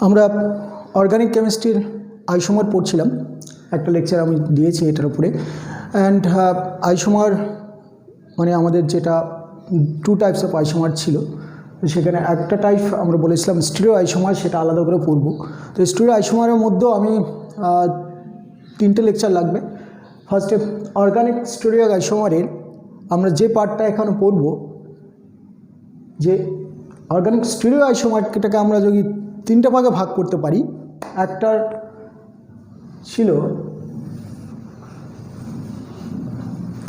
আমরা অর্গানিক কেমিস্ট্রির আইসোমার পড়ছিলাম, একটা লেকচার আমি দিয়েছি এটার উপরে। অ্যান্ড আইসোমার মানে আমাদের যেটা টু টাইপস অফ আইসোমার ছিল, সেখানে একটা টাইপ আমরা বলেছিলাম স্টিরিও আইসোমার, সেটা আলাদা করে পড়ব। তো স্টিরিও আইসোমারের মধ্যেও আমি 3টে লেকচার লাগবে। ফার্স্টে অর্গানিক স্টিরিও আইসোমারের আমরা যে পার্টটা এখানে পড়ব, যে অর্গানিক স্টিরিও আইসোমারটাকে আমরা যদি 3টে ভাগে ভাগ করতে পারি। একটা ছিল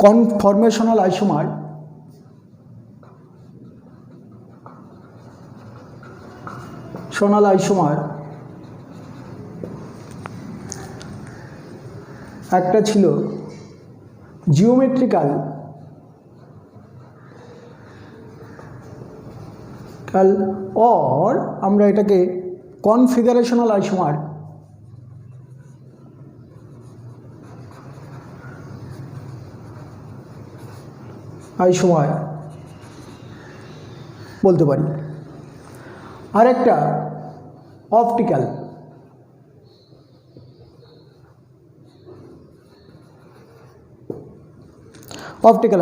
কনফরমেশনাল আইসোমার, সোনাল আইসোমার, একটা ছিল জিওমেট্রিক্যাল और আমরা এটাকে কনফিগারেশনাল আইসোমার বলতে পারি। আর একটা অপটিক্যাল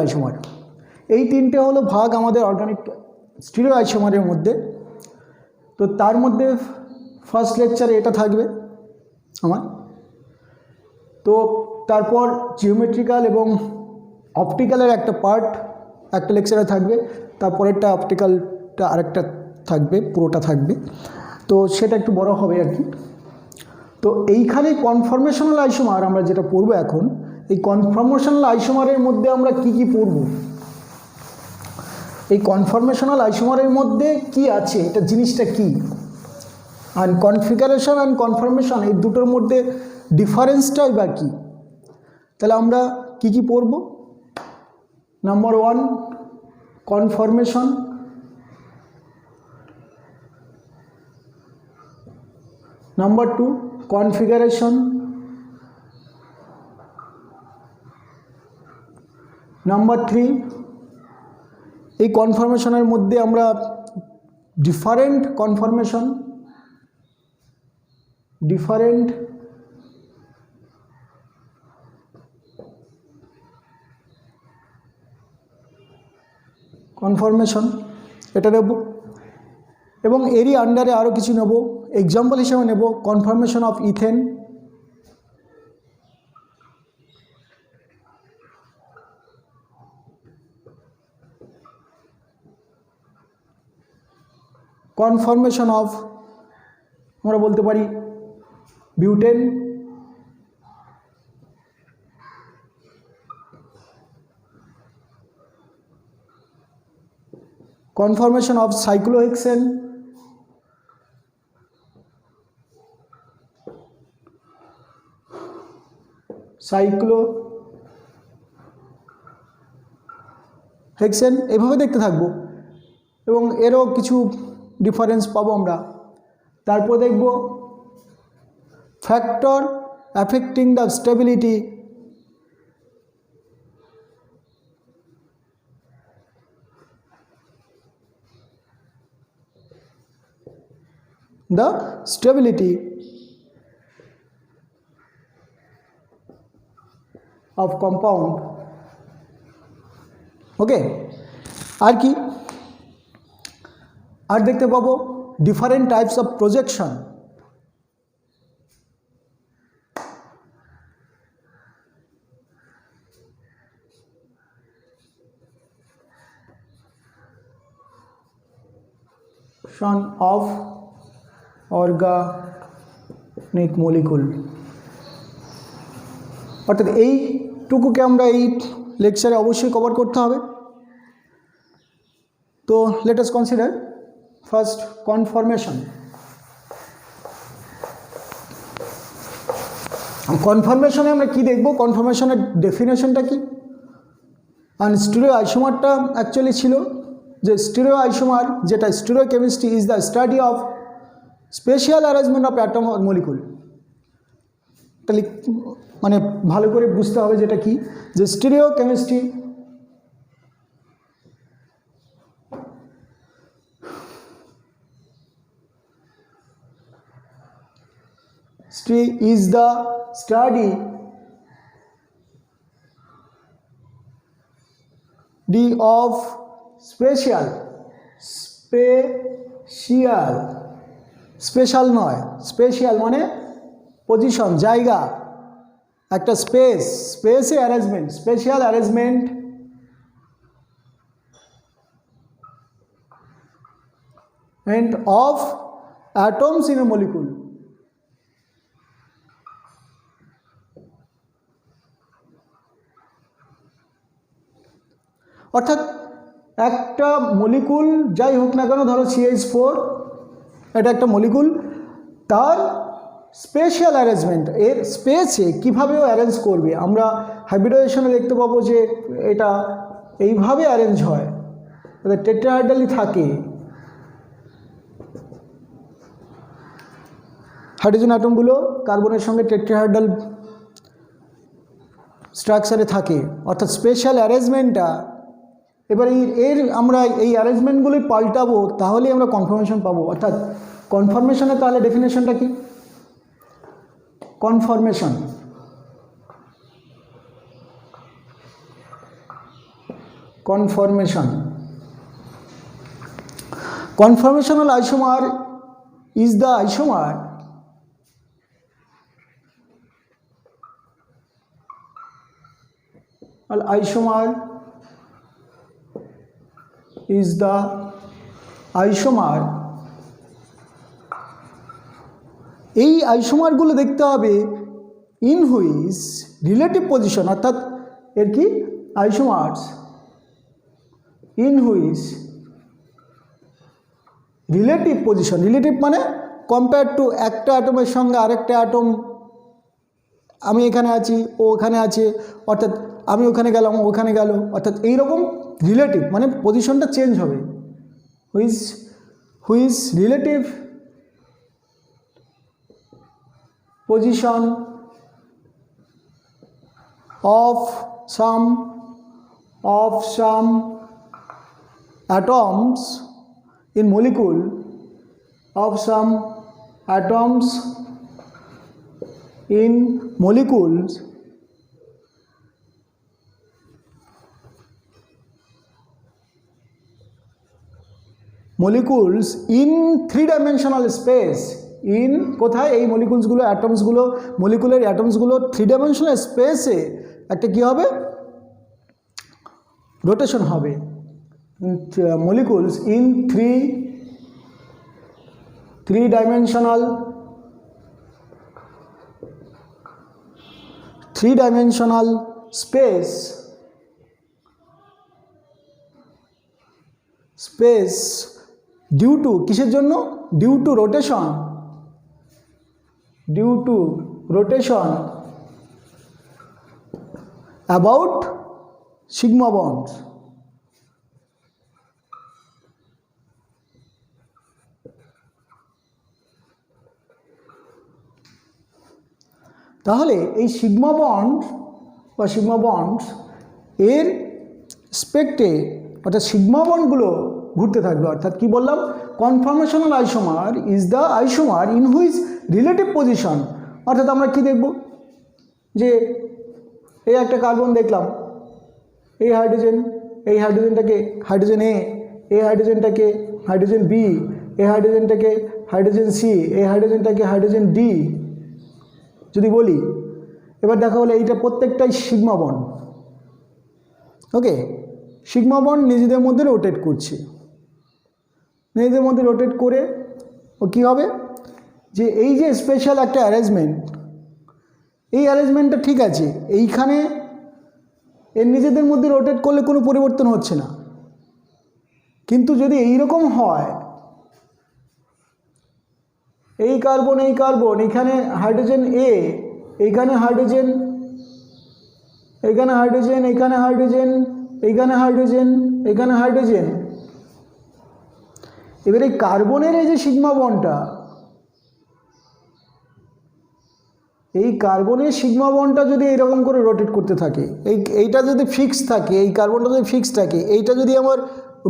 আইসোমার। এই 3টে হলো ভাগ আমাদের অর্গানিক স্টিরিও আইসোমারের মধ্যে। তো তার মধ্যে ফার্স্ট লেকচারে এটা থাকবে আমার। তো তারপর জিওমেট্রিক্যাল এবং অপটিক্যালের একটা পার্ট একটা লেকচারে থাকবে, তারপরেরটা অপটিক্যালটা আরেকটা থাকবে, পুরোটা থাকবে। তো সেটা একটু বড় হবে আর কি। তো এইখানে কনফরমেশনাল আইসোমার আমরা যেটা পড়ব এখন, এই কনফরমেশনাল আইসোমারের মধ্যে আমরা কি কি পড়ব, এই কনফরমেশনাল আইসোমারের মধ্যে কি আছে, এটা জিনিসটা কি, আর কনফিগারেশন অ্যান্ড কনফরমেশন এই দুটোর মধ্যে ডিফারেন্সটাই বা কী। তাহলে আমরা কি কি পড়ব? Number 1 conformation, number 2 configuration, number 3 এই কনফরমেশনের মধ্যে আমরা ডিফারেন্ট কনফরমেশন, এটা নেব, এবং এরই আন্ডারে আরও কিছু নেব। এক্সাম্পল হিসেবে নেব conformation of ethane, conformation of আমরা বলতে পারি বিউটেন, কনফরমেশন অফ সাইক্লোহেক্সেন, এভাবে দেখতে থাকবো এবং এরও কিছু ডিফারেন্স পাবো আমরা। তারপর দেখব factor affecting the stability, of compound। ওকে, আর কি আর দেখতে পাবো different types of projection, of organic molecule. অর্থাৎ এইটুকুকে আমরা এই লেকচারে অবশ্যই কভার করতে হবে। তো let us consider first conformation. কনফরমেশনে আমরা কি দেখব, কনফরমেশনের ডেফিনেশনটা কি। আর স্টিরিও আইসোমারটা অ্যাকচুয়ালি ছিল যে স্টিরিও আইসোমার, যেটা stereo chemistry is the study of special arrangement of atom or molecule. এটা মানে ভালো করে বুঝতে হবে যেটা কি, যে stereo chemistry is the study of special নয়, স্পেশাল মানে পজিশন, জায়গা, একটা স্পেসে arrangement, special arrangement and of atoms in a molecule. অর্থাৎ একটা মলিকুল যাই হোক না কেন, ধরো CH4 এটা একটা মলিকুল, তার স্পেশাল অ্যারেঞ্জমেন্ট, এর স্পেসে কীভাবে ও অ্যারেঞ্জ করবে। আমরা হাইব্রিডাইজেশনে দেখতে পাবো যে এটা এইভাবে অ্যারেঞ্জ হয়, টেট্রাহাইড্রালি থাকে, হাইড্রোজেন অ্যাটমগুলো কার্বনের সঙ্গে টেট্রাহাইড্রাল স্ট্রাকচারে থাকে, অর্থাৎ স্পেশাল অ্যারেঞ্জমেন্টটা। এবার আমরা এই অ্যারেঞ্জমেন্টগুলি পাল্টাবো, তাহলেই আমরা কনফার্মেশন পাবো। অর্থাৎ কনফার্মেশনের তাহলে ডেফিনেশনটা কি? Conformational isomer is the isomer is the isomer, এই আইসোমারগুলো দেখতে হবে ইন হুইচ রিলেটিভ পজিশন, অর্থাৎ এর কি isomers in which relative position, relative মানে কম্পেয়ার টু একটা অ্যাটমের সঙ্গে আরেকটা অ্যাটম, আমি এখানে আছি ও ওখানে আছে, অর্থাৎ আমি ওখানে গেলাম ওখানে গেল, অর্থাৎ এইরকম রিলেটিভ মানে পজিশনটা চেঞ্জ হবে। Which relative position of some atoms in molecule, of some atoms in molecules in three-dimensional space, in কোথায়? এই মলিকুলসগুলো, অ্যাটমসগুলো, মলিকুলার অ্যাটমসগুলো থ্রি ডাইমেনশনাল স্পেসে একটা কী হবে? রোটেশন হবে। Molecules in three dimensional space due to কিসের জন্য? Due to rotation about sigma bonds. তাহলে এই সিগমা বন্ড বা সিগমা বন্ডস এর স্পেক্টে, অর্থাৎ সিগমা বন্ডগুলো ঘুরতে থাকবে। অর্থাৎ কি বললাম? Conformational isomer is the isomer in which relative position, অর্থাৎ আমরা কি দেখব যে এই একটা কার্বন দেখলাম, এই হাইড্রোজেনটাকে হাইড্রোজেন এ, এই হাইড্রোজেনটাকে হাইড্রোজেন বি, এই হাইড্রোজেনটাকে হাইড্রোজেন সি, এই হাইড্রোজেনটাকে হাইড্রোজেন ডি যদি বলি, এবার দেখা হলো এইটা প্রত্যেকটাই সিগমা বন্ড। ওকে, সিগমা বন্ড নিজেদের মধ্যে রোটেট করছে, নিজেদের মধ্যে রোটেট করে ও কী হবে যে এই যে স্পেশাল একটা অ্যারেঞ্জমেন্ট, এই অ্যারেঞ্জমেন্টটা ঠিক আছে, এইখানে এর নিজেদের মধ্যে রোটেট করলে কোনো পরিবর্তন হচ্ছে না। কিন্তু যদি এইরকম হয়, এই কার্বন এখানে হাইড্রোজেন এ, এইখানে হাইড্রোজেন, এখানে হাইড্রোজেন, এখানে হাইড্রোজেন, এইখানে হাইড্রোজেন, এখানে হাইড্রোজেন, এবার এই কার্বনের এই যে সিগমা বন্ডটা, এই কার্বনের সিগমা বন্ডটা যদি এইরকম করে রোটেট করতে থাকে, এইটা যদি ফিক্স থাকে, এই কার্বনটা যদি ফিক্স থাকে, এইটা যদি আমার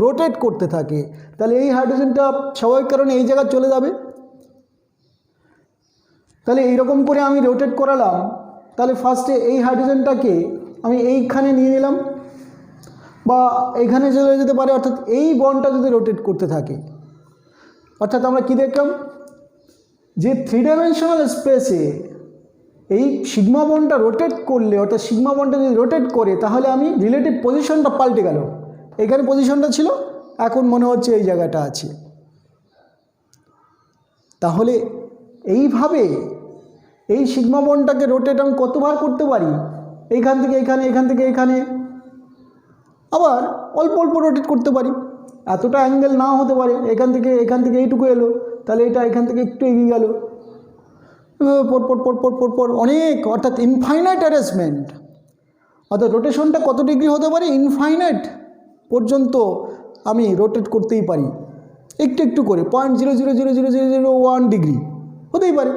রোটেট করতে থাকে, তাহলে এই হাইড্রোজেনটা স্বাভাবিক কারণে এই জায়গায় চলে যাবে। তাহলে এইরকম করে আমি রোটেট করালাম, তাহলে ফার্স্টে এই হাইড্রোজেনটাকে আমি এইখানে নিয়ে নিলাম বা এইখানে চলে যেতে পারে, অর্থাৎ এই বন্ডটা যদি রোটেট করতে থাকে, অর্থাৎ আমরা কি দেখলাম যে 3 ডাইমেনশনাল স্পেসে এই সিগমা বন্ডটা রোটেট করলে, অর্থাৎ সিগমা বন্ডটা যদি রোটেট করে তাহলে আমি রিলেটিভ পজিশনটা পাল্টে গেল। এখানে পজিশনটা ছিল, এখন মনে হচ্ছে এই জায়গাটা আছে। তাহলে এইভাবে এই সিগমা বন্ডটাকে রোটেট আমি কতবার করতে পারি? এইখান থেকে এখানে, এখান থেকে এখানে, আবার অল্প অল্প রোটেট করতে পারি। এতটা অ্যাঙ্গেল নাও হতে পারে, এখান থেকে এইটুকু এলো, তাহলে এটা এখান থেকে একটু এগিয়ে গেল, পর অনেক, অর্থাৎ ইনফাইনাইট অ্যারেঞ্জমেন্ট। অর্থাৎ রোটেশনটা কত ডিগ্রি হতে পারে? ইনফাইনাইট পর্যন্ত আমি রোটেট করতেই পারি, একটু একটু করে 0.0000001 ডিগ্রি হতেই পারে,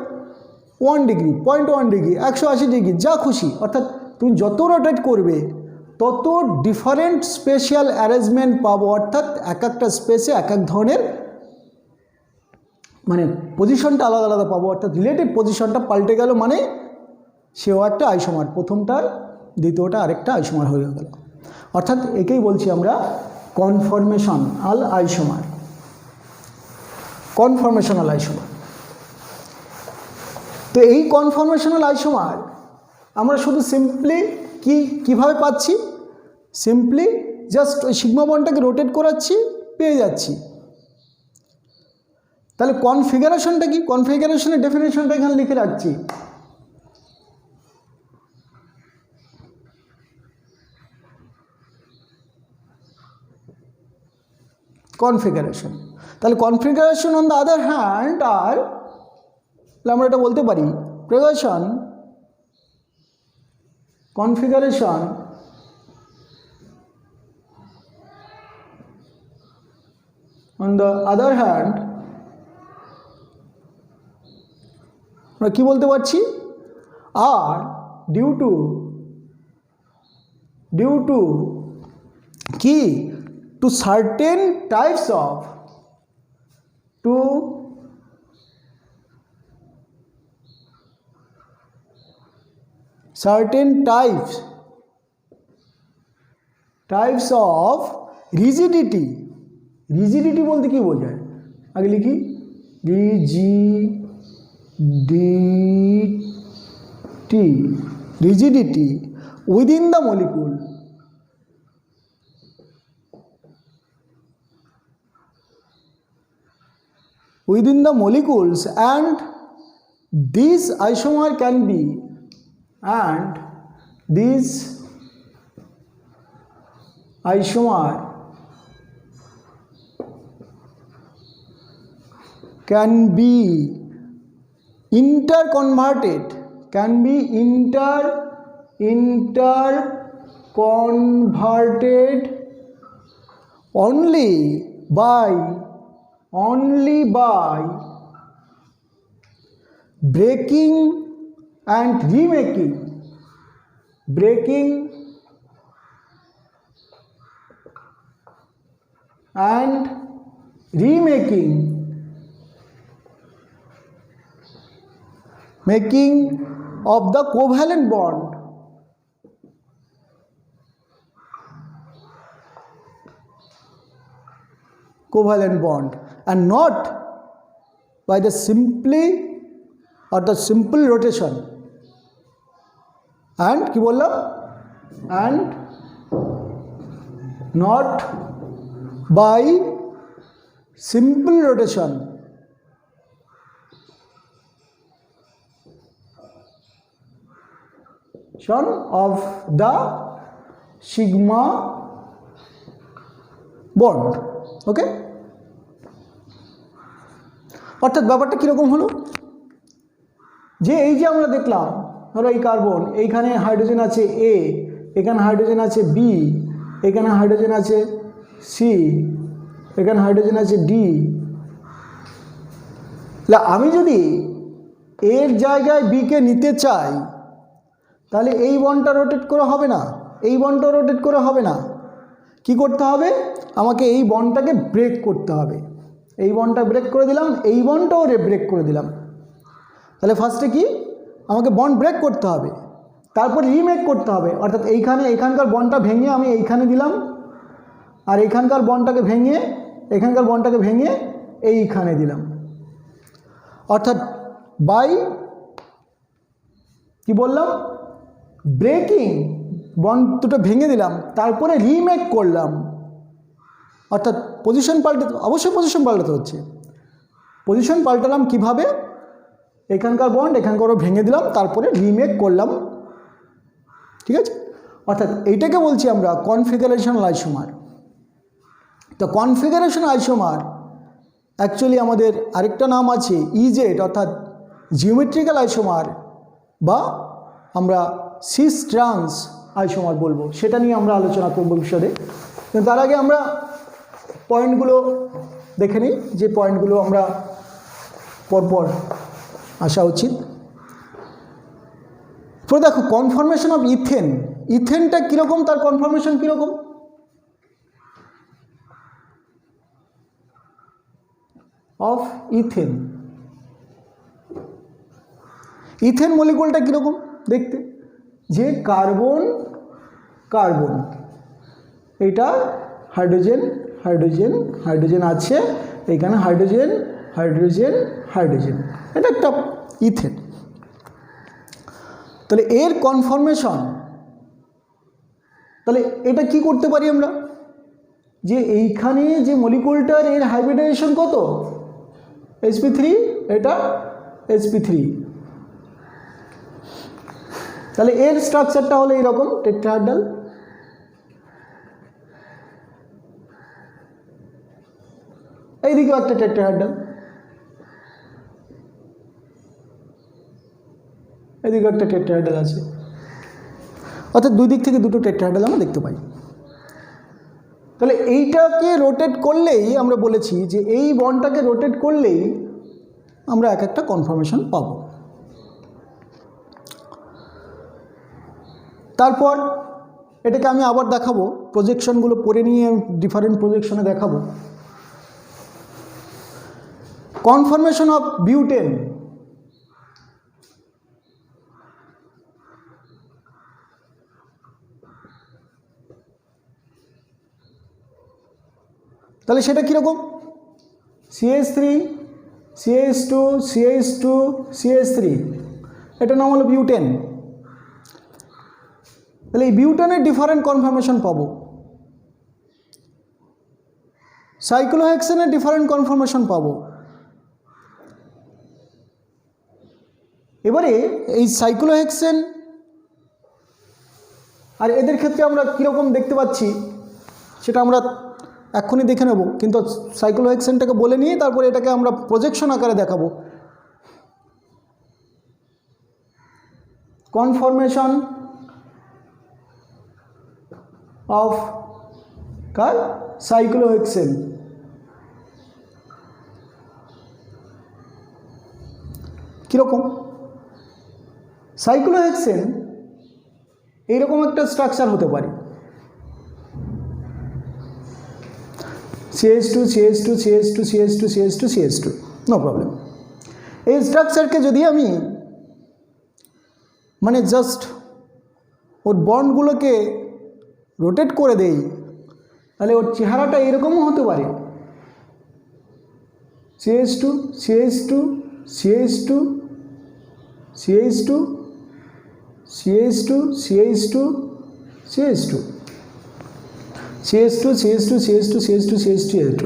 1 ডিগ্রি, 0.1 ডিগ্রি, 180 ডিগ্রি, যা খুশি। অর্থাৎ তুমি যত রোটেট করবে তত ডিফারেন্ট স্পেশাল অ্যারেঞ্জমেন্ট পাবো, অর্থাৎ এক একটা স্পেসে এক এক ধরনের মানে পজিশনটা আলাদা আলাদা পাবো, অর্থাৎ রিলেটিভ পজিশনটা পাল্টে গেল, মানে সেও একটা আইসোমার, প্রথমটার দ্বিতীয়টা আরেকটা আইসোমার হয়ে গেল। অর্থাৎ একেই বলছি আমরা কনফরমেশনাল আইসোমার, কনফরমেশনাল আইসোমার। তো এই কনফরমেশনাল আইসোমার আমরা শুধু সিম্পলি কীভাবে পাচ্ছি? সিম্পলি জাস্ট ওই সিগমা বন্ডটাকে রোটেট করাচ্ছি, পেয়ে যাচ্ছি। তাহলে কনফিগারেশনটা কি? কনফিগারেশনের ডেফিনেশনটা এখানে লিখে রাখছি। কনফিগারেশন, তাহলে configuration on the other hand আর, আমরা এটা বলতে পারি progression, configuration on the other hand আমরা কি বলতে পারছি? আর ডিউ টু কি? To certain types of, to certain types of rigidity. Rigidity বলতে কি বোঝায়? আগে লিখি, rigidity within the molecule, within the molecules, and this isomer can be, and this isomer can be interconverted, only by breaking and remaking, making of the covalent bond, and not by the simple rotation, and কি বললাম? and not by simple rotation of the sigma bond. ওকে, অর্থাৎ ব্যাপারটা কীরকম হলো? যে এই যে আমরা দেখলাম, ধরো এই কার্বন, এইখানে হাইড্রোজেন আছে এ, এখানে হাইড্রোজেন আছে বি, এখানে হাইড্রোজেন আছে সি, এখানে হাইড্রোজেন আছে ডি। আমি যদি এর জায়গায় বিকে নিতে চাই, তাহলে এই বন্ডটা রোটেট করা হবে না, এই বন্ডটা রোটেট করা হবে না। কি করতে হবে? আমাকে এই বন্ডটাকে ব্রেক করতে হবে। এই বন্ডটা ব্রেক করে দিলাম, এই বন্ডটাও ব্রেক করে দিলাম। তাহলে ফার্স্টে কি আমাকে বন্ড ব্রেক করতে হবে, তারপর রিমেক করতে হবে, অর্থাৎ এইখানকার বন্ডটা ভেঙে আমি এইখানে দিলাম, আর এখানকার বন্ডটাকে ভেঙে এইখানে দিলাম, অর্থাৎ বাই কি বললাম ব্রেকিং বন্ড দুটো ভেঙে দিলাম, তারপরে রিমেক করলাম, অর্থাৎ পজিশন পাল্টাতে হচ্ছে। পজিশন পাল্টালাম কিভাবে, এখানকার বন্ড এখানকারও ভেঙে দিলাম, তারপরে রিমেক করলাম, ঠিক আছে। অর্থাৎ এইটাকে বলছি আমরা কনফিগারেশনাল আইসোমার। তো কনফিগারেশন আইসোমার অ্যাকচুয়ালি আমাদের আরেকটা নাম আছে ইজেড, অর্থাৎ জিওমেট্রিক্যাল আইসোমার, বা আমরা সিস ট্রান্স আইসোমার বলবো, সেটা নিয়ে আমরা আলোচনা করব বিশদে। কিন্তু তার আগে আমরা পয়েন্টগুলো দেখে নিই, যে পয়েন্টগুলো আমরা পরপর আসা উচিত। তো দেখো কনফরমেশন অফ ইথেনটা কীরকম, তার কনফরমেশন কীরকম। অফ ইথেন মলিকুলটা কীরকম দেখতে, যে কার্বন এটা হাইড্রোজেন আছে, এখানে হাইড্রোজেন, এটা একটা ইথেন। তাহলে এর কনফরমেশন, তাহলে এটা কি করতে পারি আমরা, যে এইখানে যে মলিকুলটার এর হাইব্রিডাইজেশন কত, sp3, এটা sp3, তাহলে এর স্ট্রাকচারটা হলো এইরকম টেট্রাহেড্রাল। এইদিকেও একটা টেট্রাহেড্রাল, এদিকে একটা টেট্রাহেড্রাল আছে, অর্থাৎ দুই দিক থেকে দুটো টেট্রাহেড্রাল আমরা দেখতে পাই। তাহলে এইটাকে রোটেট করলেই আমরা বলেছি যে এই বন্ডটাকে রোটেট করলেই আমরা এক একটা কনফরমেশন পাবো। তারপর এটাকে আমি আবার দেখাবো, প্রজেকশনগুলো পরে নিয়ে ডিফারেন্ট প্রজেকশনে দেখাবো। কনফরমেশন অফ বিউটেন, তাহলে সেটা কীরকম, CH3 CH2 CH2 CH3, এটার নাম হলো বিউটেন। তাহলে এই বিউটেনের ডিফারেন্ট কনফরমেশন পাবো, সাইক্লোহেক্সেনের ডিফারেন্ট কনফরমেশন পাবো। এবারে এই সাইক্লোহেক্সেন আর এদের ক্ষেত্রে আমরা কীরকম দেখতে পাচ্ছি সেটা আমরা এক্ষুনি দেখে নেব, কিন্তু সাইক্লোহেক্সেনটাকে বলে নিয়ে তারপরে এটাকে আমরা প্রজেকশন আকারে দেখাবো। কনফরমেশন অফ কার, সাইক্লোহেক্সেন। কীরকম, সাইক্লোহেক্সেন এইরকম একটা স্ট্রাকচার হতে পারে, CH2 CH2 CH2 CH2 CH2 CH2, no problem. এই স্ট্রাকচারকে যদি আমি মানে জাস্ট ওর বন্ডগুলোকে রোটেট করে দেই, তাহলে ওর চেহারাটা এরকমও হতে পারে, CH2 CH2 CH2 CH2 CH2 CH2 CH2 CH2 CH2 CH2 CH2 CH2 CH2,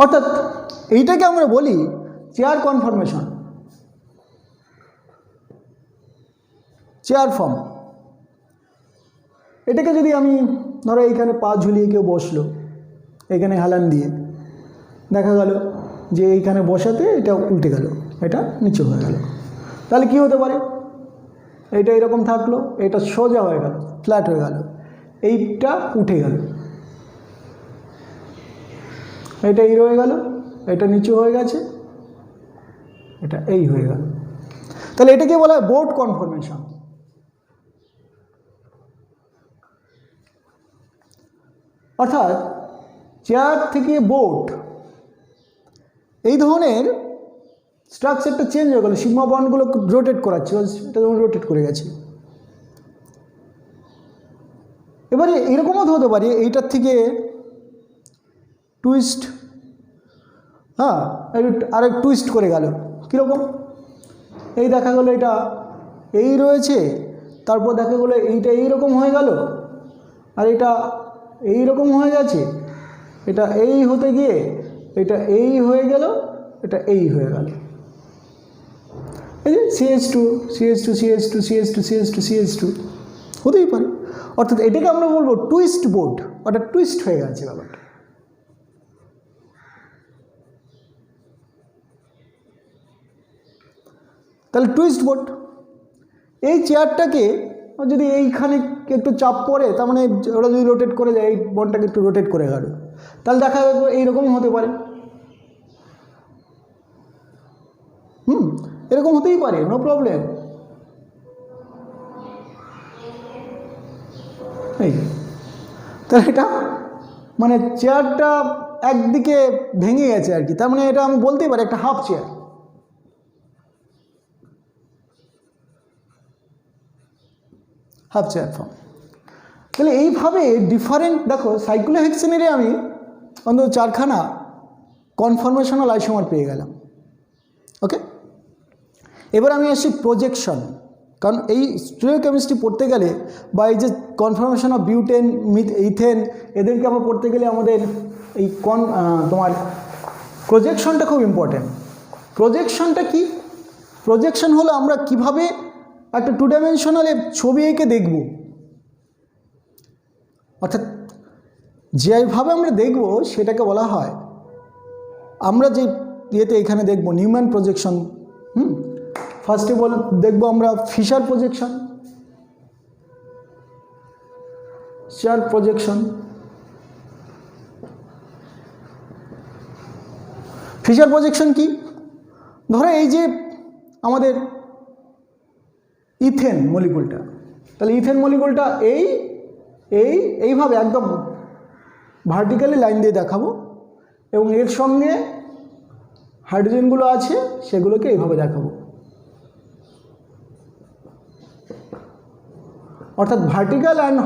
অর্থাৎ এইটাকে আমরা বলি চেয়ার কনফরমেশন, চেয়ার ফর্ম। এটাকে যদি আমি ধরো এইখানে পা ঝুলিয়ে কেউ বসলো, এখানে হেলান দিয়ে, দেখা গেল যে এইখানে বসাতে এটা উল্টে গেল, এটা নিচু হয়ে গেল, তাহলে কি হতে পারে, এটা এরকম থাকলো, এটা সোজা হয়ে গেল, ফ্ল্যাট হয়ে গেল, এইটা উঠে গেল, এটা এই রয়ে গেল, এটা নিচু হয়ে গেছে, এটা এই হয়ে গেল। তাহলে এটাকে বলা হয় বোর্ড কনফরমেশন। অর্থাৎ চেয়ার থেকে বোর্ড, এই ধরনের স্ট্রাকচারটা চেঞ্জ হয়ে গেল, সিগমা বন্ডগুলো রোটেট করাচ্ছে, এটা যেমন রোটেট করে গেছে। এবারে এরকমও তো হতে পারে এইটার থেকে টুইস্ট, হ্যাঁ আরেক টুইস্ট করে গেল, কীরকম? এই দেখা গেলো এটা এই রয়েছে, তারপর দেখা গেলো এইটা এইরকম হয়ে গেল, আর এটা এই রকম হয়ে গেছে, এটা এই হতে গিয়ে এটা এই হয়ে গেল, এটা এই হয়ে গেল। এই যে CH2 CH2 CH2 CH2 CH2 CH2 হতেই পারে। অর্থাৎ এটাকে আমরা বলবো টুইস্ট বোর্ড, অর্থাৎ টুইস্ট হয়ে গেছে ব্যাপারটা। তাহলে টুইস্ট বোর্ড, এই চেয়ারটাকে যদি এইখানে একটু চাপ পড়ে, তার মানে ওরা যদি রোটেট করে যায়, এই বন্ডটাকে একটু রোটেট করে গেল, তাহলে দেখা যাবে এইরকম হতে পারে। এরকম হতেই পারে, নো প্রবলেম। এই তাহলে এটা মানে চেয়ারটা একদিকে ভেঙে গেছে আর কি, তার মানে এটা আমি বলতেই পারি একটা half chair. Half chair form. তাহলে এইভাবে ডিফারেন্ট, দেখো সাইক্লোহেক্সেনেরে আমি অন্তত 4খানা কনফরমেশনাল আইসোমার পেয়ে গেলাম। ওকে, এবার আমি আসি প্রজেকশন। কারণ এই স্টিরিওকেমিস্ট্রি পড়তে গেলে বা এই যে কনফরমেশন অফ বিউটেন, ইথেন, এদেরকে আমরা পড়তে গেলে আমাদের এই তোমার প্রজেকশনটা খুব ইম্পর্টেন্ট। প্রজেকশনটা কি? প্রজেকশন হলো আমরা কিভাবে একটা 2 ডাইমেনশনালে ছবি এঁকে দেখব, অর্থাৎ যেভাবে আমরা দেখব সেটাকে বলা হয়, আমরা যে ইয়েতে এখানে দেখব নিউম্যান প্রজেকশন। ফার্স্টে দেখব আমরা Fischer projection, Fischer projection. Fischer projection কি? ধরো এই যে আমাদের ইথেন মলিকুলটা, তাহলে ইথেন মলিকুলটা এইভাবে একদম ভার্টিক্যালি লাইন দিয়ে দেখাবো, এবং এর সঙ্গে হাইড্রোজেনগুলো আছে সেগুলোকে এইভাবে দেখাবো। অর্থাৎ ভার্টিক্যাল অ্যান্ড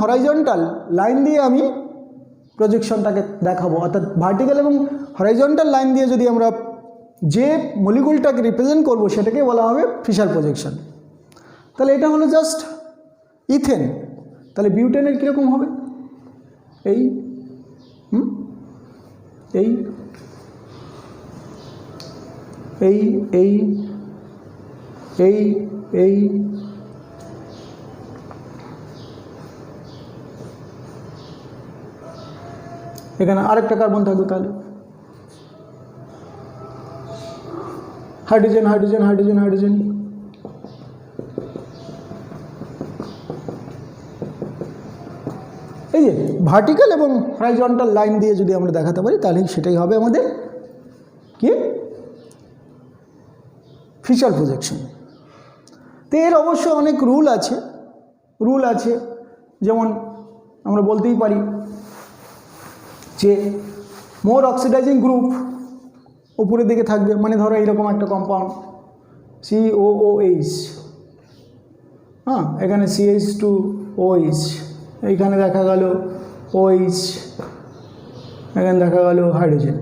হরাইজন্টাল লাইন দিয়ে আমি প্রজেকশনটাকে দেখাবো। অর্থাৎ ভার্টিক্যাল এবং হরাইজন্টাল লাইন দিয়ে যদি আমরা যে মলিকুলটাকে রিপ্রেজেন্ট করব সেটাকে বলা হবে ফিশার প্রজেকশন। তাহলে এটা হলো জাস্ট ইথেন। তাহলে বিউটেনের কীরকম হবে? এই এই এই এই এই এই এখানে আরেকটা কার্বন থাকবে, তাহলে হাইড্রোজেন হাইড্রোজেন হাইড্রোজেন হাইড্রোজেন। এই যে ভার্টিক্যাল এবং হরাইজন্টাল লাইন দিয়ে যদি আমরা দেখাতে পারি তাহলে সেটাই হবে আমাদের কি ফিশার প্রজেকশন। তো এর অবশ্য অনেক রুল আছে, যেমন আমরা বলতেই পারি যে মোর অক্সিডাইজিং গ্রুপ উপরের দিকে থাকবে। মানে ধরো এইরকম একটা কম্পাউন্ড COOH, হ্যাঁ, এখানে CH2OH, এইখানে দেখা গেল OH, এখানে দেখা গেল হাইড্রোজেন।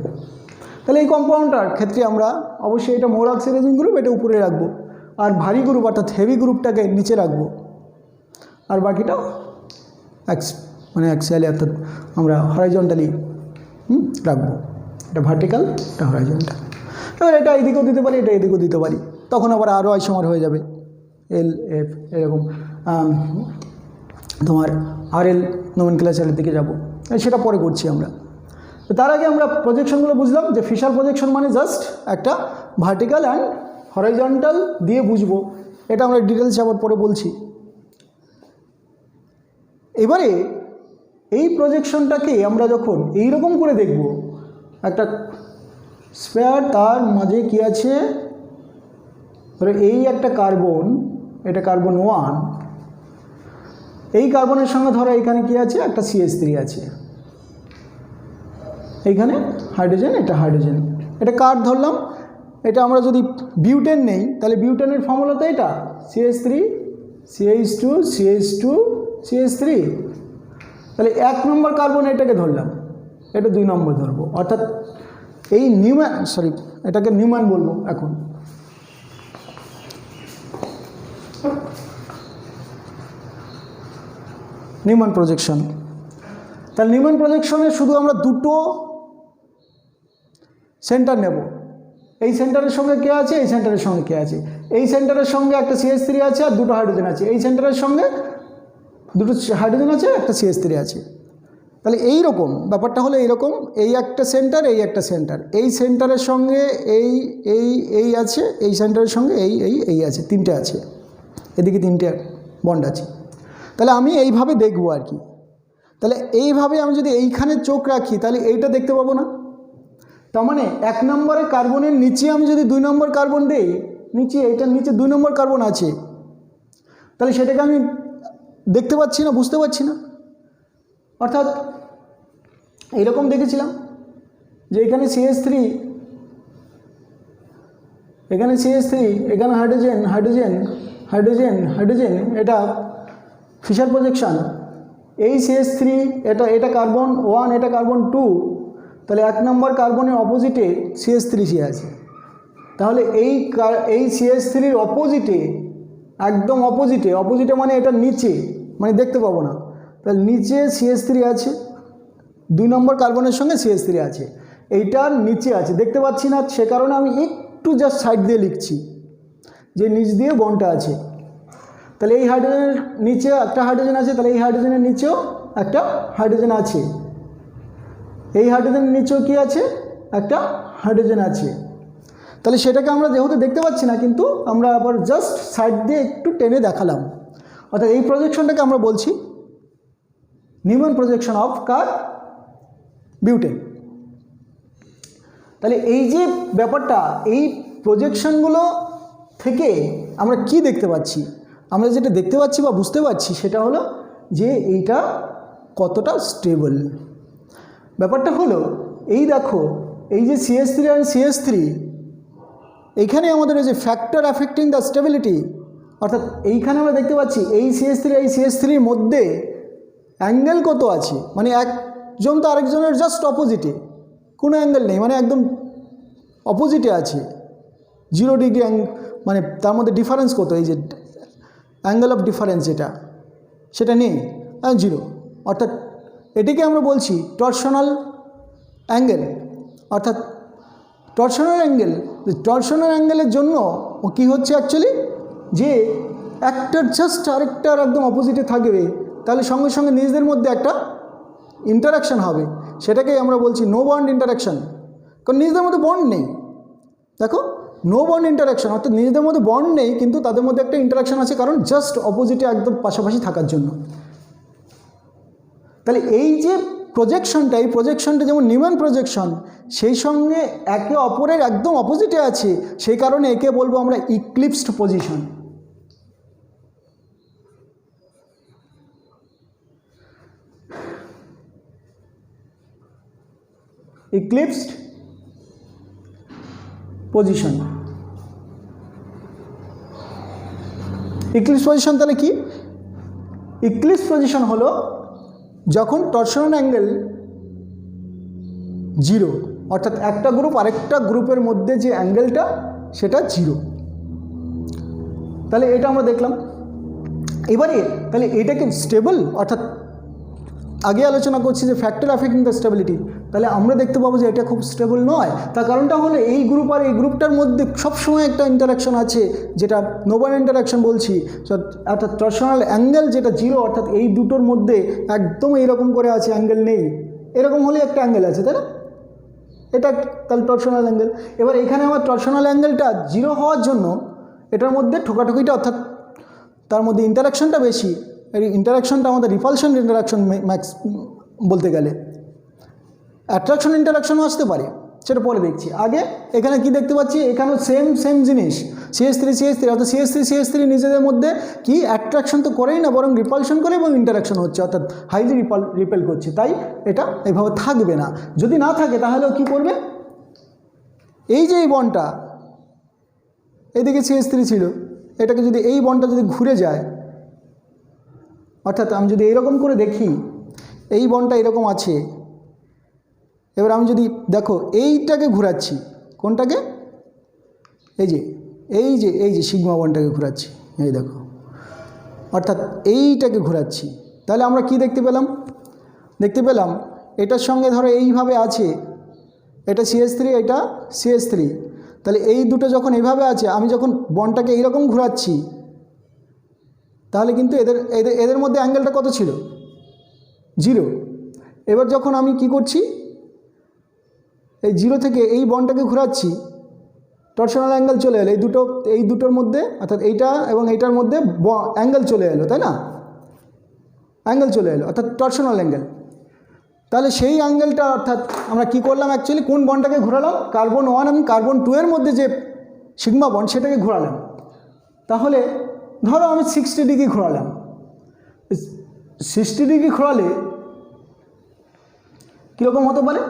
তাহলে এই কম্পাউন্ডটার ক্ষেত্রে আমরা অবশ্যই এটা মোর অক্সিডাইজিং গ্রুপ, এটা উপরে রাখবো, আর ভারী গ্রুপ অর্থাৎ হেভি গ্রুপটাকে নিচে রাখবো, আর বাকিটা মানে অ্যাক্সিয়ালি অর্থাৎ আমরা হরাইজন্টালি রাখবো। এটা ভার্টিক্যাল, এটা হরাইজন্টাল। এবার এটা এদিকেও দিতে পারি, এটা এদিকেও দিতে পারি, তখন আবার আরও আইসোমার হয়ে যাবে LF, এরকম তোমার RL নোমেনক্লেচারের দিকে যাব, সেটা পরে করছি আমরা। তার আগে আমরা প্রজেকশনগুলো বুঝলাম যে ফিশার প্রজেকশন মানে জাস্ট একটা ভার্টিক্যাল অ্যান্ড হরাইজন্টাল দিয়ে বুঝবো, এটা আমরা ডিটেলস আবার পরে বলছি। এবারে এই প্রজেকশনটাকে আমরা যখন এইরকম করে দেখব, একটা স্পেয়ার, তার মাঝে কি আছে, ধরো এই একটা কার্বন, এটা কার্বন 1, এই কার্বনের সঙ্গে ধরো এখানে কি আছে, একটা CH3 আছে, এইখানে হাইড্রোজেন, এটা হাইড্রোজেন, এটা কার ধরলাম, এটা আমরা যদি বিউটেন নেই তাহলে বিউটেনের ফর্মুলা তো এটা CH3 CH2 CH2 CH3, তাহলে 1 নম্বর কার্বন এটাকে ধরলাম, এটা 2 নম্বর ধরবো, অর্থাৎ এই নিউম্যান, সরি এটাকে নিউম্যান বলবো এখন। নিউম্যান প্রজেকশন, তাহলে নিউম্যান প্রজেকশনে শুধু আমরা দুটো সেন্টার নেব, এই সেন্টারের সঙ্গে কে আছে, এই সেন্টারের সঙ্গে কে আছে, এই সেন্টারের সঙ্গে একটা CH3 আছে আর দুটো হাইড্রোজেন আছে, এই সেন্টারের সঙ্গে দুটো হাইড্রোজেন আছে, একটা CH3 আছে। তাহলে এই রকম ব্যাপারটা হলো এইরকম, এই একটা সেন্টার, এই একটা সেন্টার, এই সেন্টারের সঙ্গে এই এই এই আছে, এই সেন্টারের সঙ্গে এই এই এই আছে, তিনটে আছে, এদিকে তিনটে বন্ড আছে। তাহলে আমি এইভাবে দেখব আর কি, তাহলে এইভাবে আমি যদি এইখানে চোখ রাখি তাহলে এইটা দেখতে পাবো না, তার মানে 1 নম্বরের কার্বনের নিচে আমি যদি 2 নম্বর কার্বন দিই, নিচে এইটার নিচে 2 নম্বর কার্বন আছে, তাহলে সেটাকে আমি দেখতে পাচ্ছি না, বুঝতে পারছি না। অর্থাৎ এইরকম দেখেছিলাম যে এখানে CH3, এখানে CH3, এখানে হাইড্রোজেন হাইড্রোজেন হাইড্রোজেন হাইড্রোজেন, এটা ফিশার প্রজেকশন, এই CH3 এটা কার্বন 1, এটা কার্বন 2, তাহলে 1 নম্বর কার্বনের অপোজিটে CH3 আছে, তাহলে এই CH3-র অপোজিটে, একদম অপোজিটে, অপোজিটে মানে এটা নিচে, মানে দেখতে পাবো না, তাহলে নিচে CH3 আছে, 2 নম্বর কার্বনের সঙ্গে CH3 আছে, এইটার নিচে আছে, দেখতে পাচ্ছি না, সে কারণে আমি একটু জাস্ট সাইড দিয়ে লিখছি যে নিচ দিয়ে বন্ডটা আছে। তাহলে এই হাইড্রোজেনের নিচে একটা হাইড্রোজেন আছে, তাহলে এই হাইড্রোজেনের নিচেও একটা হাইড্রোজেন আছে, এই হাইড্রোজেনের নিচেও কি আছে, একটা হাইড্রোজেন আছে। তাহলে সেটাকে আমরা যেহেতু দেখতে পাচ্ছি না, কিন্তু আমরা আবার জাস্ট সাইড দিয়ে একটু টেনে দেখালাম, অর্থাৎ এই প্রজেকশনটাকে আমরা বলছি নিউম্যান প্রজেকশন অফ কার, বিউটেন। তাহলে এই যে ব্যাপারটা, এই প্রজেকশনগুলো থেকে আমরা কি দেখতে পাচ্ছি, আমরা যেটা দেখতে পাচ্ছি বা বুঝতে পারছি সেটা হলো যে এইটা কতটা স্টেবল। ব্যাপারটা হলো এই দেখো, এই যে CH3 আর CH3, এইখানে আমাদের এই যে ফ্যাক্টর অ্যাফেক্টিং দ্য স্টেবিলিটি, অর্থাৎ এইখানে আমরা দেখতে পাচ্ছি এই CH3 এই CH3-র মধ্যে অ্যাঙ্গেল কত আছে, মানে একজন তো আরেকজনের জাস্ট অপোজিটে, কোনো অ্যাঙ্গেল নেই, মানে একদম অপোজিটে আছে, 0 ডিগ্রি, মানে তার মধ্যে ডিফারেন্স কত, এই যে অ্যাঙ্গেল অফ ডিফারেন্স সেটা নেই, 0, অর্থাৎ এটিকে আমরা বলছি টরশনাল অ্যাঙ্গেল। অর্থাৎ টরশনাল অ্যাঙ্গেল, টরশনাল অ্যাঙ্গেলের জন্য ও কী হচ্ছে অ্যাকচুয়ালি, যে একটার জাস্ট আরেকটার একদম অপোজিটে থাকবে, তাহলে সঙ্গে সঙ্গে নিজেদের মধ্যে একটা ইন্টারাকশান হবে, সেটাকেই আমরা বলছি নো বন্ড ইন্টারাকশান। কারণ নিজেদের মধ্যে বন্ড নেই, দেখো নো বন্ড ইন্টারাকশান, অর্থাৎ নিজেদের মধ্যে বন্ড নেই কিন্তু তাদের মধ্যে একটা ইন্টারাকশান আছে, কারণ জাস্ট অপোজিটে একদম পাশাপাশি থাকার জন্য। তাহলে এই যে প্রজেকশনটা, এই প্রজেকশনটা যেমন নিউম্যান প্রজেকশন, সেই সঙ্গে একে অপরের একদম অপোজিটে আছে, সেই কারণে একে বলবো আমরা ইক্লিপসড পজিশন। ইক্লিপসড পজিশন, ইক্লিপস পজিশন তাহলে কি? ইক্লিপস পজিশন হলো যখন টরশনাল অ্যাঙ্গেল 0, অর্থাৎ একটা গ্রুপ আরেকটা গ্রুপের মধ্যে যে অ্যাঙ্গেলটা সেটা 0, তাহলে এটা আমরা দেখলাম। এবারে তাহলে এটা কি স্টেবল, অর্থাৎ আগে আলোচনা করছি যে ফ্যাক্টর অ্যাফেক্টিং দ্য স্টেবিলিটি, তাহলে আমরা দেখতে পাবো যে এটা খুব স্টেবল নয়। তার কারণটা হলো এই গ্রুপ আর এই গ্রুপটার মধ্যে সবসময় একটা ইন্টারাকশন আছে, যেটা নো বন্ড ইন্টারাকশন বলছি, অর্থাৎ টরশনাল অ্যাঙ্গেল যেটা 0, অর্থাৎ এই দুটোর মধ্যে একদম এইরকম করে আছে, অ্যাঙ্গেল নেই, এরকম হলে একটা অ্যাঙ্গেল আছে, তাই না? এটা তাহলে টরশনাল অ্যাঙ্গেল। এবার এখানে আমার টরশনাল অ্যাঙ্গেলটা 0 হওয়ার জন্য এটার মধ্যে ঠোকাঠুকিটা, অর্থাৎ তার মধ্যে ইন্টারাকশনটা বেশি, এই ইন্টারাকশনটা আমাদের রিপালশন ইন্টারাকশন ম্যাক্স বলতে গেলে, অ্যাট্রাকশন ইন্টারাকশনও আসতে পারে, সেটা পরে দেখছি। আগে এখানে কি দেখতে পাচ্ছি, এখানেও সেম জিনিস, CH3 অর্থাৎ CH3 নিজেদের মধ্যে কি অ্যাট্রাকশন তো করেই না, বরং রিপালশন করে এবং ইন্টারাকশন হচ্ছে, অর্থাৎ হাইলি রিপেল করছে, তাই এটা এভাবে থাকবে না। যদি না থাকে তাহলেও কি করবে, এই যে এই বন্ডটা এদিকে CH3 ছিল, এটাকে যদি এই বন্ডটা যদি ঘুরে যায়, অর্থাৎ আমি যদি এইরকম করে দেখি এই বন্ডটা এরকম আছে, এবার আমি যদি দেখো এইটাকে ঘোরাচ্ছি, কোনটাকে, এই যে সিগমা বন্ডটাকে ঘোরাচ্ছি, এই দেখো, অর্থাৎ এইটাকে ঘোরাচ্ছি, তাহলে আমরা কি দেখতে পেলাম এটার সঙ্গে ধরো এইভাবে আছে, এটা CH3 এটা CH3, তাহলে এই দুটো যখন এইভাবে আছে, আমি যখন বন্ডটাকে এইরকম ঘোরাচ্ছি, তাহলে কিন্তু এদের মধ্যে অ্যাঙ্গেলটা কত ছিল, 0। এবার যখন আমি কি করছি, এই 0 থেকে এই বন্ডটাকে ঘোরাচ্ছি, টরশনাল অ্যাঙ্গেল চলে এলো, এই দুটোর মধ্যে, অর্থাৎ এইটা এবং এইটার মধ্যে অ্যাঙ্গেল চলে এলো, তাই না, অ্যাঙ্গেল চলে এলো, অর্থাৎ টরশনাল অ্যাঙ্গেল। তাহলে সেই অ্যাঙ্গেলটা, অর্থাৎ আমরা কি করলাম অ্যাকচুয়ালি, কোন বন্ডটাকে ঘোরালাম, কার্বন 1 এবং কার্বন 2 এর মধ্যে যে সিগমা বন্ড সেটাকে ঘোরালাম। তাহলে ধরো আমি 60 ডিগ্রি ঘোরালাম, 60 ডিগ্রি ঘোরালে কীরকম হতে পারে,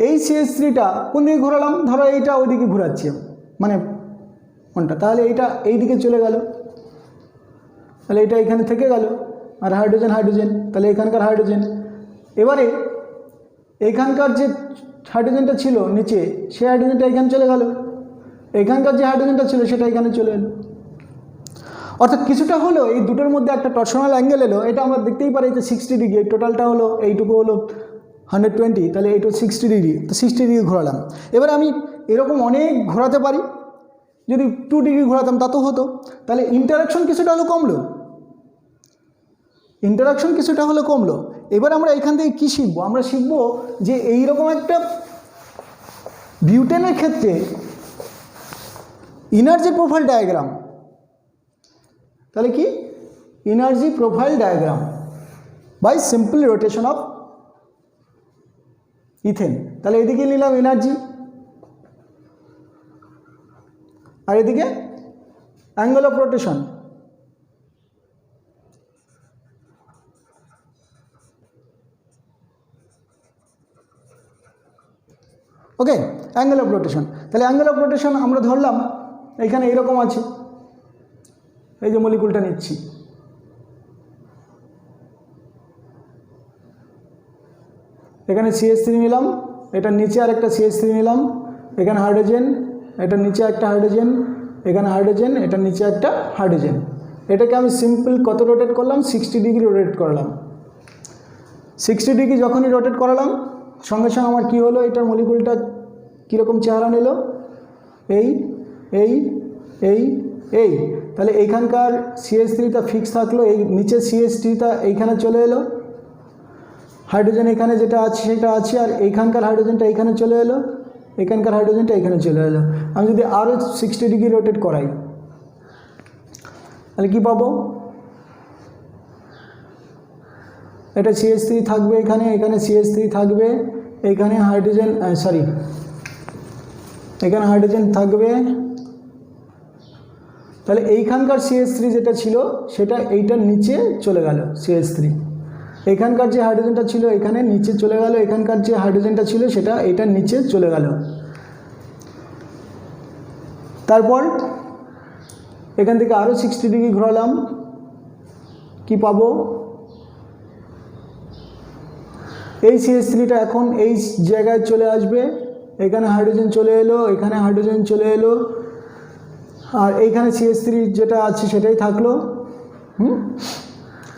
এই CH3টা কোন দিকে ঘোরালাম, ধরো এইটা ওইদিকে ঘোরাচ্ছি মানে কোনটা, তাহলে এইটা এই দিকে চলে গেল, তাহলে এটা এখানে থেকে গেল, আর হাইড্রোজেন, তাহলে এখানকার হাইড্রোজেন, এবারে এইখানকার যে হাইড্রোজেনটা ছিল নিচে, সেই হাইড্রোজেনটা এখানে চলে গেল, এখানকার যে হাইড্রোজেনটা ছিল সেটা এখানে চলে এলো, অর্থাৎ কিছুটা হলো এই দুটোর মধ্যে একটা টরশনাল অ্যাঙ্গেল এলো। এটা আমরা দেখতেই পারি যে 60 ডিগ্রি, টোটালটা হলো এইটুকু হলো 120, তাহলে এইটু 60 ডিগ্রি, তো 60 ডিগ্রি ঘোরালাম। এবার আমি এরকম অনেক ঘোরাতে পারি, যদি 2 ডিগ্রি ঘোরাতাম তা তো হতো, তাহলে ইন্টারাকশন কিছুটা হলো কমলো। এবার আমরা এখান থেকে কী শিখবো, আমরা শিখবো যে এইরকম একটা বিউটেনের ক্ষেত্রে এনার্জি প্রোফাইল ডায়াগ্রাম, তাহলে কি energy profile diagram by simple rotation of ethane. তাহলে এদিকে নিলাম এনার্জি, আর এদিকে angle of rotation, okay, angle of rotation. তাহলে অ্যাঙ্গেল অফ রোটেশন আমরা ধরলাম এখানে এইরকম আছে, এই যে মলিকুলটা নিচ্ছি, এখানে CH3 নিলাম, এটার নিচে আর একটা CH3 নিলাম, এখানে হাইড্রোজেন, এটার নিচে একটা হাইড্রোজেন, এখানে হাইড্রোজেন, এটার নিচে একটা হাইড্রোজেন। এটাকে আমি সিম্পল কত রোটেট করলাম, 60 ডিগ্রি রোটেট করলাম। 60 ডিগ্রি যখনই রোটেট করালাম, সঙ্গে সঙ্গে আমার কী হলো, এটার মলিকুলটা কীরকম চেহারা নিল, এই এই এই এই, তাহলে এইখানকার CH3টা ফিক্স থাকলো, এই নিচে CH3টা এইখানে চলে এলো, হাইড্রোজেন এখানে যেটা আছে সেটা আছে, আর এইখানকার হাইড্রোজেনটা এইখানে চলে এলো, এখানকার হাইড্রোজেনটা এখানে চলে এলো। আমি যদি আরও 60 ডিগ্রি রোটেট করাই, তাহলে কী পাবো, এটা CH3 থাকবে এখানে, এখানে CH3 থাকবে, এখানে হাইড্রোজেন এখানে হাইড্রোজেন থাকবে, তাহলে এইখানকার CH3 যেটা ছিল সেটা এইটার নিচে চলে গেল, CH3 এখানকার যে হাইড্রোজেনটা ছিল এখানে নিচে চলে গেল, এখানকার যে হাইড্রোজেনটা ছিল সেটা এটার নিচে চলে গেল। তারপর এখান থেকে আরও 60 ডিগ্রি ঘোরালাম, কি পাবো, এই CH3টা এখন এই জায়গায় চলে আসবে, এখানে হাইড্রোজেন চলে এলো, এখানে হাইড্রোজেন চলে এলো, আর এইখানে CH3 যেটা আছে সেটাই থাকলো,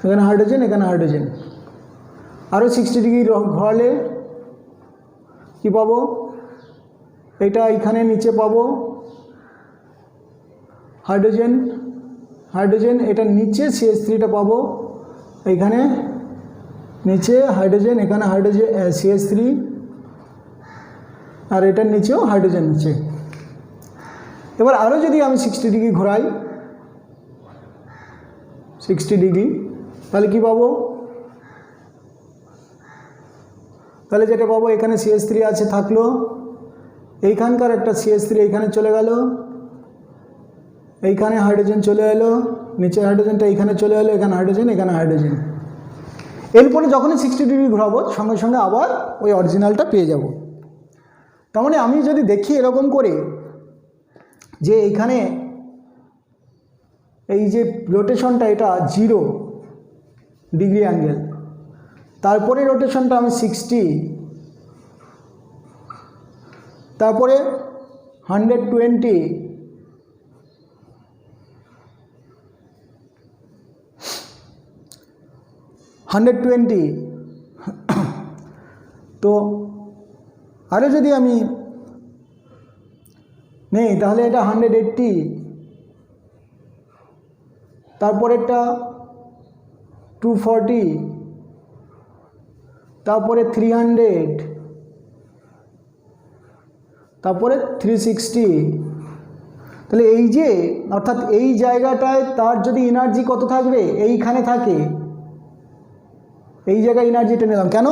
এখানে হাইড্রোজেন, এখানে হাইড্রোজেন। আরও 60 ডিগ্রি ঘোরালে কি পাবো, এটা এখানে নিচে পাবো হাইড্রোজেন, হাইড্রোজেন, এটার নিচে CH3টা পাবো, এখানে নিচে হাইড্রোজেন, এখানে হাইড্রোজেন CH3, আর এটার নিচেও হাইড্রোজেন নিচে। এবার আরও যদি আমি 60 ডিগ্রি ঘোরাই, 60 ডিগ্রি, তাহলে কি পাবো, তাহলে যেটা পাবো এখানে CH3 আছে থাকলো, এইখানকার একটা CH3 এইখানে চলে গেল, এইখানে হাইড্রোজেন চলে এলো, নিচের হাইড্রোজেনটা এইখানে চলে এলো, এখানে হাইড্রোজেন, এখানে হাইড্রোজেন। এরপরে যখনই 60 ডিগ্রি ঘোরাবো সঙ্গে সঙ্গে আবার ওই অরিজিনালটা পেয়ে যাব। তার মানে আমি যদি দেখি এরকম করে যে এইখানে এই যে রোটেশনটা এটা 0 ডিগ্রি অ্যাঙ্গেল, তারপরে রোটেশনটা আমি 60, তারপরে 120, তো আরও যদি আমি নেই তাহলে এটা 180, তারপরেরটা 240, তারপরে 300, তারপরে 360। তাহলে এই যে অর্থাৎ এই জায়গাটায় তার যদি এনার্জি কত থাকবে, এইখানে থাকে, এই জায়গায় এনার্জিটা নিলাম কেন,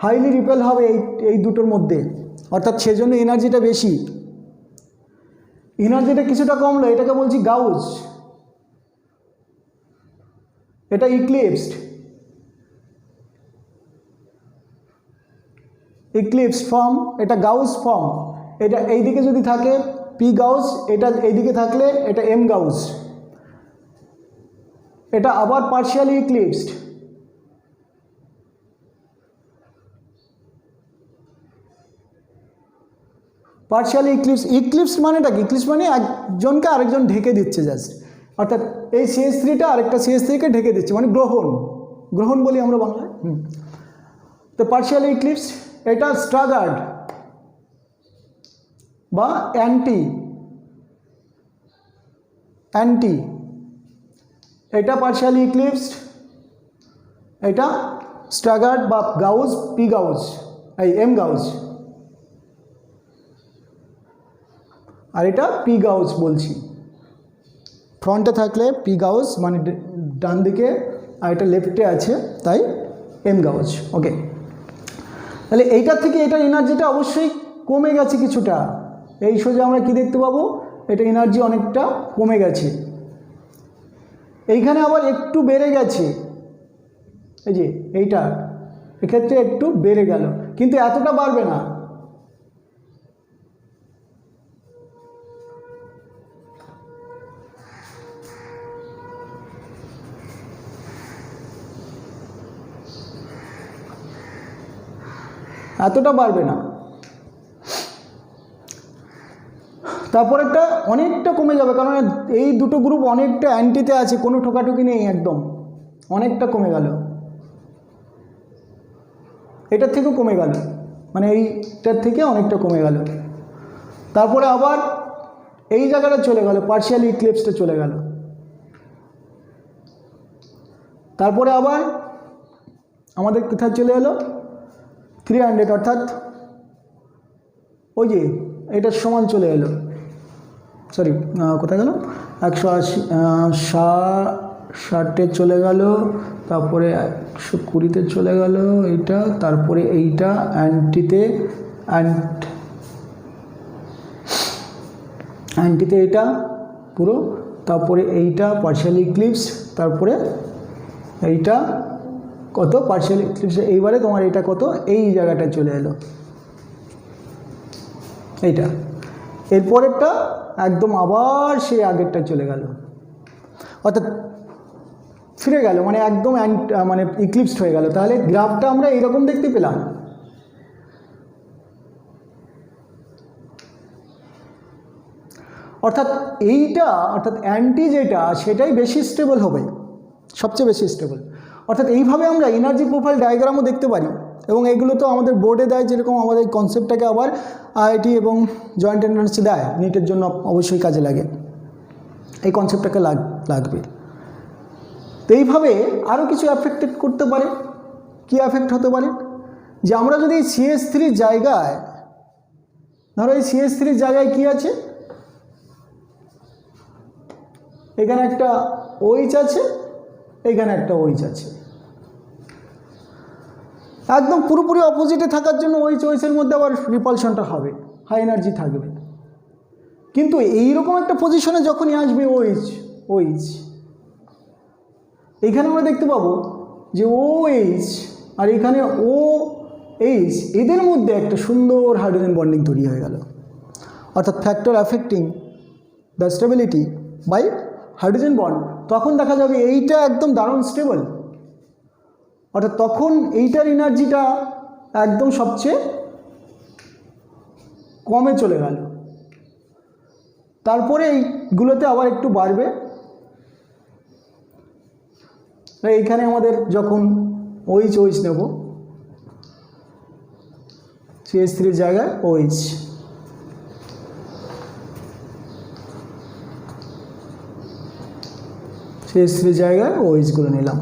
হাইলি রিপেল হবে এই দুটোর মধ্যে, অর্থাৎ সেজন্য এনার্জিটা বেশি। এনার্জিটা কিছুটা কমলো, এটাকে বলছি গাউস, এটা ইক্লিপসড, ফর্ম, এটা গাউস ফর্ম। এটা এইদিকে যদি থাকে পি গাউস, এটা এইদিকে থাকলে এটা এম গাউস। এটা আবার পার্শিয়ালি ইক্লিপসড, ইক্লিপস মানেটা কি, ইক্লিপস মানে একজনকে আরেকজন ঢেকে দিচ্ছে জাস্ট, অর্থাৎ এই CH3টা আরেকটা CH3কে ঢেকে দিচ্ছে, মানে গ্রহণ বলি আমরা বাংলায়। তো পার্শিয়ালি ইক্লিপস, এটা স্ট্রাগার্ড বা অ্যান্টি, এটা পার্শিয়ালি ইক্লিপসড, এটা স্ট্রাগার্ড বা গাউস, পি গাউস, এই এম গাউস, আর এটা পি গাউস বলছি। ফ্রন্টে থাকলে পি গাউস মানে ডান দিকে, আর এটা লেফটে আছে তাই এম গাউস। ওকে, তাহলে এইটার থেকে এটার এনার্জিটা অবশ্যই কমে গেছে কিছুটা। এই সোজা আমরা কি দেখতে পাবো, এটা এনার্জি অনেকটা কমে গেছে। এইখানে আবার একটু বেড়ে গেছে, এই যে এইটা এক্ষেত্রে একটু বেড়ে গেল, কিন্তু এতটা বাড়বে না। এতটা বাড়বে না। তারপরেরটা অনেকটা কমে যাবে, কারণ এই দুটো গ্রুপ অনেকটা অ্যান্টিতে আছে, কোনো ঠোকাঠুকি নেই, একদম অনেকটা কমে গেল। এটার থেকেও কমে গেল, মানে এইটার থেকে অনেকটা কমে গেল। তারপরে আবার এই জায়গাটা চলে গেল, পার্শিয়ালি ইক্লিপসটা চলে গেল। তারপরে আবার আমাদের কোথায় চলে এলো, 300, অর্থাৎ ওই যে এটার সমান চলে এলো, সরি কোথায় গেল, 160 চলে গেল, তারপরে 120 চলে গেল এইটা, তারপরে এইটা অ্যান্টিতে এটা পুরো, তারপরে এইটা পার্শিয়ালি ইক্লিপস, তারপরে এইটা কত পার্শিয়ালি ইক্লিপস, এইবারে তোমার এটা কত, এই জায়গাটায় চলে এলো এইটা। এরপরেরটা একদম আবার সেই আগেরটা চলে গেল, অর্থাৎ ফিরে গেল, মানে একদম মানে ইক্লিপসড হয়ে গেল। তাহলে গ্রাফটা আমরা এইরকম দেখতে পেলাম। অর্থাৎ এইটা, অর্থাৎ অ্যান্টি যেটা সেটাই বেশি স্টেবল হবে, সবচেয়ে বেশি স্টেবল। অর্থাৎ এইভাবে আমরা এনার্জি প্রোফাইল ডায়াগ্রামও দেখতে পারি, এবং এগুলো তো আমাদের বোর্ডে দেয়, যেরকম আমাদের এই কনসেপ্টটাকে আবার IIT এবং জয়েন্ট এন্ট্রান্সে দেয়, নিটের জন্য অবশ্যই কাজে লাগে, এই কনসেপ্টটাকে লাগবে। তো এইভাবে আরও কিছু অ্যাফেক্টেড করতে পারে। কি অ্যাফেক্ট হতে পারে, যে আমরা যদি CH3 জায়গায়, ধরো এই CH3 জায়গায় কি আছে, এখানে একটা OH আছে, এখানে একটা OH আছে, একদম পুরোপুরি অপোজিটে থাকার জন্য OH এর মধ্যে আবার রিপালশনটা হবে, হাই এনার্জি থাকবে। কিন্তু এইরকম একটা পজিশনে যখনই আসবে ওএইচ ওএইচ, এইখানে আমরা দেখতে পাবো যে OH আর এখানে OH এদের মধ্যে একটা সুন্দর হাইড্রোজেন বন্ডিং তৈরি হয়ে গেল, অর্থাৎ factor affecting the stability by hydrogen bond. তখন দেখা যাবে এইটা একদম দারুণ স্টেবল, অর্থাৎ তখন এইটার এনার্জিটা একদম সবচেয়ে কমে চলে গেল। তারপরে এইগুলোতে আবার একটু বাড়বে। এইখানে আমাদের যখন OH OH নেব, CH3 জায়গায় OH, CH3 জায়গায় OH গুলো নিলাম।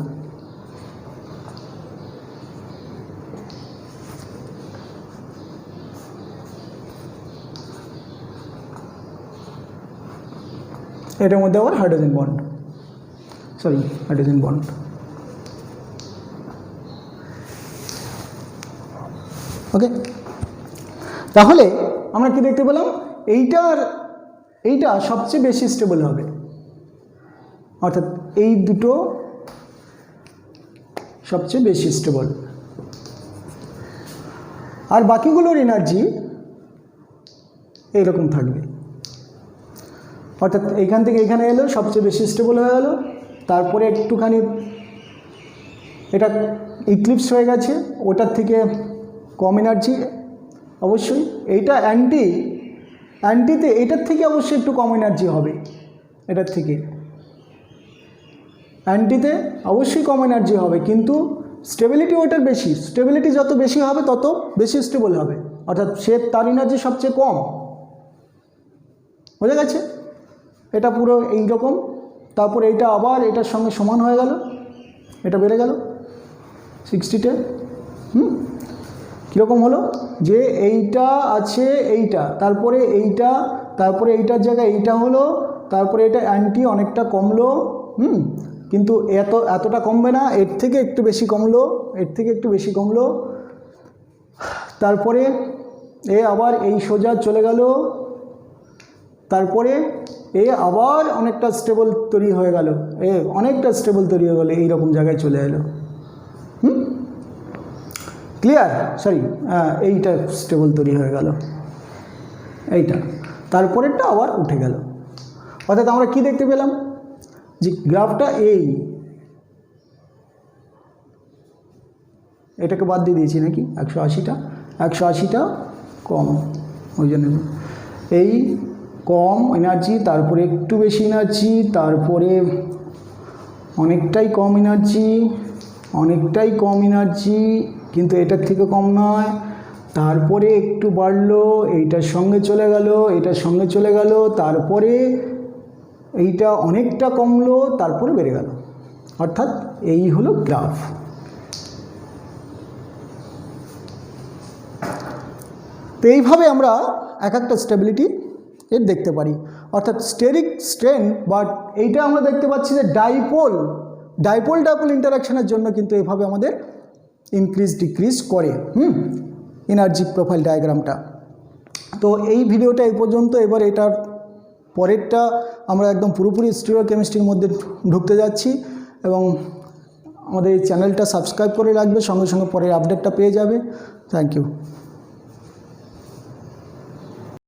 এটার মধ্যে আবার হাইড্রোজেন বন্ড, হাইড্রোজেন বন্ড। ওকে, তাহলে আমরা কি দেখতে পেলাম, এইটা সবচেয়ে বেশি স্টেবল হবে, অর্থাৎ এই দুটো সবচেয়ে বেশি স্টেবল, আর বাকিগুলোর এনার্জি এইরকম থাকবে। অর্থাৎ এইখান থেকে এখানে এলো, সবচেয়ে বেশি স্টেবল হয়ে গেল, তারপরে একটুখানি এটা ইক্লিপস হয়ে গেছে, ওটার থেকে কম এনার্জি অবশ্যই। এইটা অ্যান্টিতে এটার থেকে অবশ্যই একটু কম এনার্জি হবে, এটার থেকে অ্যান্টিতে অবশ্যই কম এনার্জি হবে, কিন্তু স্টেবিলিটি ওটার বেশি। স্টেবিলিটি যত বেশি হবে তত বেশি স্টেবল হবে, অর্থাৎ তার এনার্জি সবচেয়ে কম। বোঝা গেছে? এটা পুরো এইরকম। তারপর এইটা আবার এটার সঙ্গে সমান হয়ে গেল, এটা বেড়ে গেল 60-তে। কীরকম হলো যে এইটা আছে, এইটা, তারপরে এইটা, তারপরে এইটার জায়গায় এইটা হলো, তারপরে এটা অ্যান্টি অনেকটা কমলো, কিন্তু এতটা কমবে না, এর থেকে একটু বেশি কমলো, এর থেকে একটু বেশি কমলো। তারপরে এ আবার এই সোজা চলে গেল, তারপরে এ আবার অনেকটা স্টেবল তৈরি হয়ে গেল, অনেকটা স্টেবল তৈরি হয়ে গেল, এইরকম জায়গায় চলে এলো। ক্লিয়ার? এইটা স্টেবল তৈরি হয়ে গেল, এইটা, তারপরেরটা আবার উঠে গেল। অর্থাৎ আমরা কি দেখতে পেলাম যে গ্রাফটা এটাকে বাদ দিয়ে দিয়েছি নাকি, 180টা কম, ওই জন্য এই কম এনার্জি, তারপরে একটু বেশি এনার্জি, তারপরে অনেকটাই কম এনার্জি, কিন্তু এটার থেকে কম নয়, তারপরে একটু বাড়লো, এইটার সঙ্গে চলে গেল, তারপরে এইটা অনেকটা কমলো, তারপরে বেড়ে গেল। অর্থাৎ এই হলো গ্রাফ। তো এইভাবে আমরা এক একটা স্টেবিলিটি এর দেখতে পারি। অর্থাৎ স্টেরিক স্ট্রেন, বাট এইটা আমরা দেখতে পাচ্ছি যে ডাইপোল ইন্টারাকশনের জন্য কিন্তু এইভাবে আমাদের ইনক্রিজ ডিক্রিজ করে এনার্জি প্রোফাইল ডায়াগ্রামটা। তো এই ভিডিওটা এই পর্যন্ত। এবার এটার পরেরটা আমরা একদম পুরোপুরি স্টিরিওকেমিস্ট্রির মধ্যে ঢুকতে যাচ্ছি, এবং আমাদের এই চ্যানেলটা সাবস্ক্রাইব করে রাখবে, সঙ্গে সঙ্গে পরের আপডেটটা পেয়ে যাবে। Thank you.